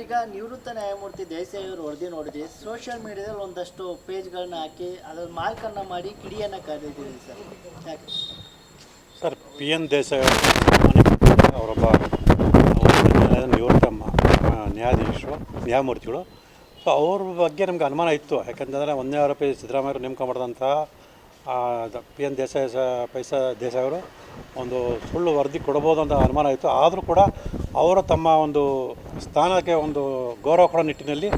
ಈಗ ನಿವೃತ್ತ ನ್ಯಾಯಮೂರ್ತಿ ದೇಸಾಯಿ ಅವರು ವರದಿ ನೋಡಿದ್ವಿ, ಸೋಷಿಯಲ್ ಮೀಡಿಯಾದಲ್ಲಿ ಒಂದಷ್ಟು ಪೇಜ್ಗಳನ್ನ ಹಾಕಿ ಅದರ ಮಾರ್ಕನ್ನು ಮಾಡಿ ಕಿಡಿಯನ್ನು ಕರೆದಿದ್ದೀವಿ ಸರ್, ಯಾಕೆ ಸರ್? ಪಿ ಎನ್ ದೇಸಾಯಿ ಅವರೊಬ್ಬ ನಿವೃತ್ತ ನ್ಯಾಯಮೂರ್ತಿಗಳು. ಸೊ ಅವ್ರ ಬಗ್ಗೆ ನಮ್ಗೆ ಅನುಮಾನ ಇತ್ತು. ಯಾಕಂತಂದರೆ ಒಂದನೇ ಆರೋಪಿ ಸಿದ್ದರಾಮಯ್ಯವರು ನೇಮಕ ಮಾಡಿದಂಥ ಪಿ ಎನ್ ದೇಸಾಯಿ ಅವರು ಒಂದು ಸುಳ್ಳು ವರದಿ ಕೊಡ್ಬೋದು ಅಂತ ಅನುಮಾನ ಇತ್ತು. ಆದರೂ ಕೂಡ ಅವರು ತಮ್ಮ ಒಂದು ಸ್ಥಾನಕ್ಕೆ ಒಂದು ಗೌರವ ಕೊಡೋ ನಿಟ್ಟಿನಲ್ಲಿ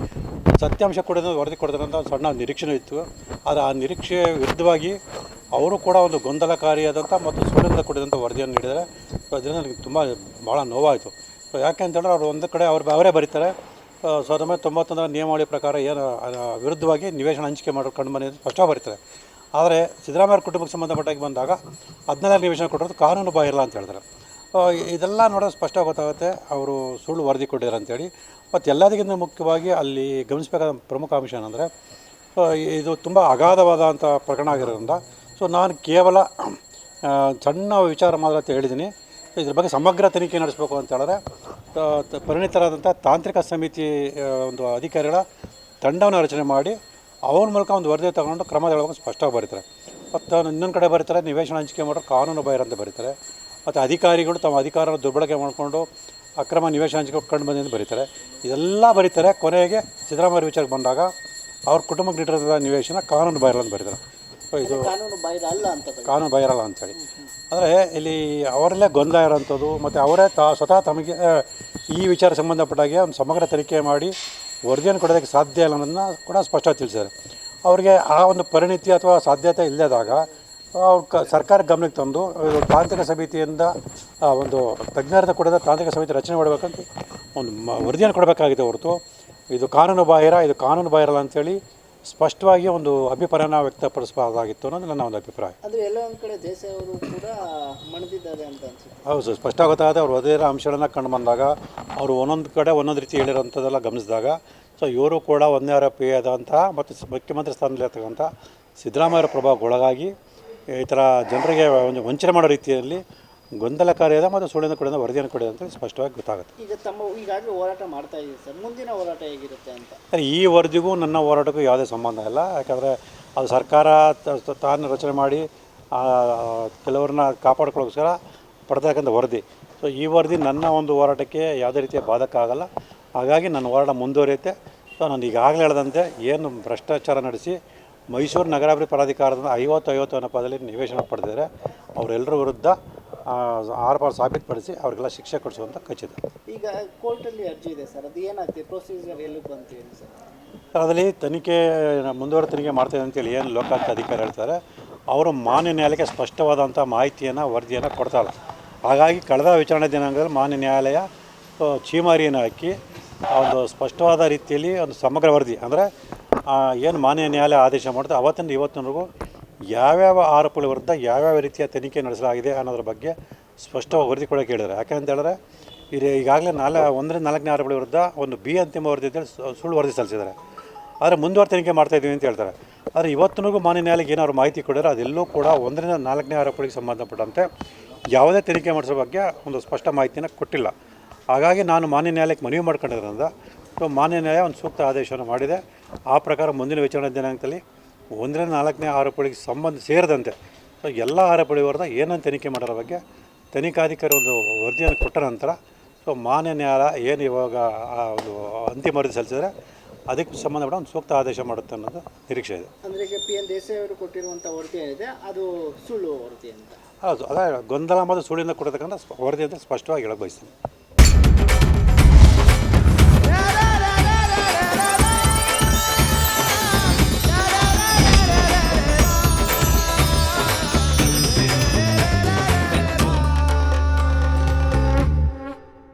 ಸತ್ಯಾಂಶ ಕೊಡೋದು ವರದಿ ಕೊಡ್ತಾರೆ ಅಂತ ಸಣ್ಣ ನಿರೀಕ್ಷೆ ಇತ್ತು. ಆದರೆ ಆ ನಿರೀಕ್ಷೆಯ ವಿರುದ್ಧವಾಗಿ ಅವರು ಕೂಡ ಒಂದು ಗೊಂದಲಕಾರಿಯಾದಂಥ ಮತ್ತು ಸುಳ್ಳಿಂದ ಕೊಡಿದಂಥ ವರದಿಯನ್ನು ನೀಡಿದರೆ ಅದರಿಂದ ನನಗೆ ಭಾಳ ನೋವಾಯಿತು. ಸೊ ಯಾಕೆ ಅಂತೇಳಿದ್ರೆ ಅವರು ಒಂದು ಕಡೆ ಅವರೇ ಬರೀತಾರೆ 1991 ನಿಯಮಾವಳಿ ಪ್ರಕಾರ ಏನು ವಿರುದ್ಧವಾಗಿ ನಿವೇಶನ ಹಂಚಿಕೆ ಕಂಡು ಬಂದಿದ್ದು ಸ್ಪಷ್ಟವಾಗಿ ಬರೀತಾರೆ. ಆದರೆ ಸಿದ್ದರಾಮಯ್ಯ ಕುಟುಂಬಕ್ಕೆ ಸಂಬಂಧಪಟ್ಟಾಗಿ ಬಂದಾಗ 14 ನಿವೇಶನ ಕೊಟ್ಟಿರೋದು ಕಾನೂನು ಬಾಹಿರಲ್ಲ ಅಂತ ಹೇಳಿದ್ರೆ, ಇದೆಲ್ಲ ನೋಡೋದು ಸ್ಪಷ್ಟ ಗೊತ್ತಾಗುತ್ತೆ ಅವರು ಸುಳ್ಳು ವರದಿ ಕೊಟ್ಟಿದ್ದಾರೆ ಅಂತೇಳಿ. ಮತ್ತು ಎಲ್ಲದಕ್ಕಿಂತ ಮುಖ್ಯವಾಗಿ ಅಲ್ಲಿ ಗಮನಿಸಬೇಕಾದ ಪ್ರಮುಖ ಅಂಶ ಏನಂದರೆ, ಇದು ತುಂಬ ಅಗಾಧವಾದಂಥ ಪ್ರಕರಣ ಆಗಿರೋದ್ರಿಂದ ಸೊ ನಾನು ಕೇವಲ ಸಣ್ಣ ವಿಚಾರ ಮಾತ್ರ ಅಂತ ಹೇಳಿದ್ದೀನಿ. ಇದ್ರ ಬಗ್ಗೆ ಸಮಗ್ರ ತನಿಖೆ ನಡೆಸಬೇಕು ಅಂತ ಹೇಳಿದ್ರೆ ಪರಿಣಿತರಾದಂಥ ತಾಂತ್ರಿಕ ಸಮಿತಿ ಒಂದು ಅಧಿಕಾರಿಗಳ ತಂಡವನ್ನು ರಚನೆ ಮಾಡಿ ಅವ್ರ ಮೂಲಕ ಒಂದು ವರದಿ ತಗೊಂಡು ಕ್ರಮ ತಗೊಳ್ಳೋಕೆ ಸ್ಪಷ್ಟವಾಗಿ ಬರೀತಾರೆ. ಮತ್ತು ಇನ್ನೊಂದು ಕಡೆ ಬರೀತಾರೆ ನಿವೇಶನ ಹಂಚಿಕೆ ಮಾಡೋರು ಕಾನೂನು ಬಾಹಿರ ಅಂತ ಬರೀತಾರೆ. ಮತ್ತು ಅಧಿಕಾರಿಗಳು ತಮ್ಮ ಅಧಿಕಾರನ ದುರ್ಬಳಕೆ ಮಾಡಿಕೊಂಡು ಅಕ್ರಮ ನಿವೇಶನ ಹಂಚಿಕೆ ಕಂಡು ಬಂದಿದ್ದು ಬರೀತಾರೆ. ಇದೆಲ್ಲ ಬರೀತಾರೆ. ಕೊನೆಗೆ ಸಿದ್ದರಾಮಯ್ಯ ವಿಚಾರಕ್ಕೆ ಬಂದಾಗ ಅವ್ರ ಕುಟುಂಬಕ್ಕೆ ನೀಡಿರೋಂಥ ನಿವೇಶನ ಕಾನೂನು ಬಾಹಿರ ಅಂತ ಬರೀತಾರೆ. ಸೊ ಇದು ಕಾನೂನು ಬಾಹಿರಲ್ಲ ಅಂಥೇಳಿ. ಅಂದರೆ ಇಲ್ಲಿ ಅವರಲ್ಲೇ ಗೊಂದಲ ಇರೋಂಥದ್ದು. ಮತ್ತು ಅವರೇ ಸ್ವತಃ ತಮಗೆ ಈ ವಿಚಾರ ಸಂಬಂಧಪಟ್ಟಾಗೆ ಒಂದು ಸಮಗ್ರ ತನಿಖೆ ಮಾಡಿ ವರದಿಯನ್ನು ಕೊಡೋದಕ್ಕೆ ಸಾಧ್ಯ ಇಲ್ಲ ಅನ್ನೋದನ್ನ ಕೂಡ ಸ್ಪಷ್ಟವಾಗಿ ತಿಳಿಸಿದ್ದಾರೆ. ಅವರಿಗೆ ಆ ಒಂದು ಪರಿಣಿತಿ ಅಥವಾ ಸಾಧ್ಯತೆ ಇಲ್ಲದಾಗ ಅವ್ರು ಸರ್ಕಾರ ಗಮನಕ್ಕೆ ತಂದು ತಾಂತ್ರಿಕ ಸಮಿತಿಯಿಂದ ಒಂದು ತಜ್ಞರಿಂದ ಕೊಡದ ತಾಂತ್ರಿಕ ಸಮಿತಿ ರಚನೆ ಮಾಡಬೇಕಂತ ಒಂದು ವರದಿಯನ್ನು ಕೊಡಬೇಕಾಗಿದೆ ಹೊರತು ಇದು ಕಾನೂನು ಬಾಹಿರಲ್ಲ ಅಂಥೇಳಿ ಸ್ಪಷ್ಟವಾಗಿ ಒಂದು ಅಭಿಪ್ರಾಯನ ವ್ಯಕ್ತಪಡಿಸಬಹುದಾಗಿತ್ತು ಅನ್ನೋದು ನನ್ನ ಒಂದು ಅಭಿಪ್ರಾಯ. ಅಂದರೆ ಎಲ್ಲ ಒಂದು ಕಡೆ ದೇಸಾಯಿ ಅವರು ಕೂಡ ಮಣಿದಿದ್ದಾರೆ ಅಂತ ಅನ್ಸುತ್ತೆ. ಹೌದು ಸರ್, ಸ್ಪಷ್ಟ ಗೊತ್ತಾಗುತ್ತೆ. ಅವರು ವರದಿಯ ಅಂಶಗಳನ್ನು ಕಂಡು ಬಂದಾಗ ಅವರು ಒಂದೊಂದು ಕಡೆ ಒಂದೊಂದು ರೀತಿ ಹೇಳಿರೋಂಥದ್ದೆಲ್ಲ ಗಮನಿಸಿದಾಗ ಸೊ ಇವರು ಕೂಡ ಒಂದೇ ಆರೋಪಿಯಾದಂತಹ ಮತ್ತು ಮುಖ್ಯಮಂತ್ರಿ ಸ್ಥಾನದಲ್ಲಿರ್ತಕ್ಕಂಥ ಸಿದ್ದರಾಮಯ್ಯ ಪ್ರಭಾವಕ್ಕೊಳಗಾಗಿ ಈ ಥರ ಜನರಿಗೆ ಒಂದು ವಂಚನೆ ಮಾಡೋ ರೀತಿಯಲ್ಲಿ ಗೊಂದಲಕಾರಿಯಾದ ಮತ್ತು ಸುಳ್ಳಿನ ಕೊಡಿದ ವರದಿಯನ್ನು ಕೊಡಿದೆ ಅಂತ ಸ್ಪಷ್ಟವಾಗಿ ಗೊತ್ತಾಗುತ್ತೆ. ಈಗ ಈಗಾಗಲೇ ಹೋರಾಟ ಮಾಡ್ತಾ ಇದ್ದೀವಿ ಸರ್, ಮುಂದಿನ ಹೋರಾಟ ಹೇಗಿರುತ್ತೆ ಅಂತ? ಈ ವರದಿಗೂ ನನ್ನ ಹೋರಾಟಕ್ಕೂ ಯಾವುದೇ ಸಂಬಂಧ ಇಲ್ಲ. ಯಾಕಂದರೆ ಅದು ಸರ್ಕಾರ ತಾನು ರಚನೆ ಮಾಡಿ ಕೆಲವ್ರನ್ನ ಕಾಪಾಡ್ಕೊಳ್ಳೋಸ್ಕರ ಪಡ್ತಕ್ಕಂಥ ವರದಿ. ಸೊ ಈ ವರದಿ ನನ್ನ ಒಂದು ಹೋರಾಟಕ್ಕೆ ಯಾವುದೇ ರೀತಿಯ ಬಾಧಕ ಆಗಲ್ಲ. ಹಾಗಾಗಿ ನನ್ನ ಹೋರಾಟ ಮುಂದುವರಿಯುತ್ತೆ. ಸೊ ನಾನು ಈಗಾಗಲೇ ಹೇಳಿದಂತೆ ಏನು ಭ್ರಷ್ಟಾಚಾರ ನಡೆಸಿ ಮೈಸೂರು ನಗರಾಭಿವೃದ್ಧಿ ಪ್ರಾಧಿಕಾರದಿಂದ 50 ಅನ್ನೋ ಪದದಲ್ಲಿ ನಿವೇಶನ ಪಡೆದಿದ್ದಾರೆ ಅವರೆಲ್ಲರ ವಿರುದ್ಧ ಆರೋಪ ಸಾಬೀತುಪಡಿಸಿ ಅವರಿಗೆಲ್ಲ ಶಿಕ್ಷೆ ಕೊಡಿಸುವಂಥ ಖಚಿತ. ಈಗ ಕೋರ್ಟಲ್ಲಿ ಅರ್ಜಿ ಇದೆ ಸರ್, ಅದು ಏನಾಗ್ತದೆ, ಪ್ರೊಸೀಜರ್ ಎಲ್ಲಿ ಬಂತೀವಿ ಸರ್? ಅದರಲ್ಲಿ ತನಿಖೆ ಮುಂದುವರೆದ ತನಿಖೆ ಮಾಡ್ತಾಯಿದೆ ಅಂತೇಳಿ ಏನು ಲೋಕಾಯುಕ್ತ ಅಧಿಕಾರಿ ಹೇಳ್ತಾರೆ, ಅವರು ಮಾನ್ಯ ನ್ಯಾಯಾಲಯಕ್ಕೆ ಸ್ಪಷ್ಟವಾದಂಥ ಮಾಹಿತಿಯನ್ನು ವರದಿಯನ್ನು ಕೊಡ್ತಾರೆ. ಹಾಗಾಗಿ ಕಳೆದ ವಿಚಾರಣೆ ದಿನಾಂಕದಲ್ಲಿ ಮಾನ್ಯ ನ್ಯಾಯಾಲಯ ಚೀಮಾರಿಯನ್ನು ಹಾಕಿ ಒಂದು ಸ್ಪಷ್ಟವಾದ ರೀತಿಯಲ್ಲಿ ಒಂದು ಸಮಗ್ರ ವರದಿ ಅಂದರೆ ಏನು ಮಾನ್ಯ ನ್ಯಾಯಾಲಯ ಆದೇಶ ಮಾಡುತ್ತೆ ಅವತ್ತಿಂದ ಇವತ್ತಿನವರೆಗೂ ಯಾವ್ಯಾವ ಆರೋಪಗಳ ವಿರುದ್ಧ ಯಾವ್ಯಾವ ರೀತಿಯ ತನಿಖೆ ನಡೆಸಲಾಗಿದೆ ಅನ್ನೋದ್ರ ಬಗ್ಗೆ ಸ್ಪಷ್ಟವಾಗಿ ವರದಿ ಕೊಡೋಕೆ ಹೇಳಿದ್ದಾರೆ. ಯಾಕೆಂತ ಹೇಳಿದ್ರೆ ಈಗಾಗಲೇ 1ರಿಂದ 4ನೇ ಆರೋಪಗಳ ವಿರುದ್ಧ ಒಂದು ಅಂತಿಮ ವರದಿ ಅಂತೇಳಿ ಸುಳ್ಳು ವರದಿ ಸಲ್ಲಿಸಿದ್ದಾರೆ. ಆದರೆ ಮುಂದುವರೆದ ತನಿಖೆ ಮಾಡ್ತಾಯಿದ್ದೀವಿ ಅಂತ ಹೇಳ್ತಾರೆ. ಆದರೆ ಇವತ್ತಿನವರೆಗೂ ಮಾನ್ಯ ನ್ಯಾಯಾಲಯಕ್ಕೆ ಏನಾದ್ರು ಮಾಹಿತಿ ಕೊಡಿದ್ರೆ ಅದೆಲ್ಲೂ ಕೂಡ 1ರಿಂದ 4ನೇ ಆರೋಪಗಳಿಗೆ ಸಂಬಂಧಪಟ್ಟಂತೆ ಯಾವುದೇ ತನಿಖೆ ಮಾಡಿಸೋ ಬಗ್ಗೆ ಒಂದು ಸ್ಪಷ್ಟ ಮಾಹಿತಿಯನ್ನು ಕೊಟ್ಟಿಲ್ಲ. ಹಾಗಾಗಿ ನಾನು ಮಾನ್ಯ ನ್ಯಾಯಾಲಯಕ್ಕೆ ಮನವಿ ಮಾಡ್ಕೊಂಡಿರೋದ್ರಿಂದ ಸೊ ಮಾನ್ಯ ನ್ಯಾಯ ಒಂದು ಸೂಕ್ತ ಆದೇಶವನ್ನು ಮಾಡಿದೆ. ಆ ಪ್ರಕಾರ ಮುಂದಿನ ವಿಚಾರಣೆ ದಿನಾಂಕದಲ್ಲಿ 1ರಿಂದ 4ನೇ ಆರೋಪಗಳಿಗೆ ಸೇರಿದಂತೆ ಸೊ ಎಲ್ಲ ಆರೋಪಗಳ ವಿರುದ್ಧ ಏನನ್ನು ತನಿಖೆ ಮಾಡೋರ ಬಗ್ಗೆ ತನಿಖಾಧಿಕಾರಿ ಒಂದು ವರದಿಯನ್ನು ಕೊಟ್ಟ ನಂತರ ಸೊ ಮಾನ್ಯ ನ್ಯಾಯಾಲಯ ಏನು ಇವಾಗ ಒಂದು ಅಂತಿಮ ವರದಿ ಸಲ್ಲಿಸಿದರೆ ಅದಕ್ಕೆ ಸಂಬಂಧಪಟ್ಟ ಒಂದು ಸೂಕ್ತ ಆದೇಶ ಮಾಡುತ್ತೆ ಅನ್ನೋದು ನಿರೀಕ್ಷೆ ಇದೆ. ಅಂದರೆ ಈಗ ಪಿ ಎನ್ ದೇಸಾಯಿ ಅವರು ಕೊಟ್ಟಿರುವಂಥ ವರದಿ ಏನಿದೆ ಅದು ಸುಳ್ಳು ವರದಿ ಅಂತ? ಹೌದು, ಅದೇ ಗೊಂದಲ ಮತ್ತು ಸುಳ್ಳಿಂದ ಕೊಡತಕ್ಕಂಥ ವರದಿ ಅಂತ ಸ್ಪಷ್ಟವಾಗಿ ಹೇಳಕ್ಕೆ ಬಯಸ್ತೀನಿ.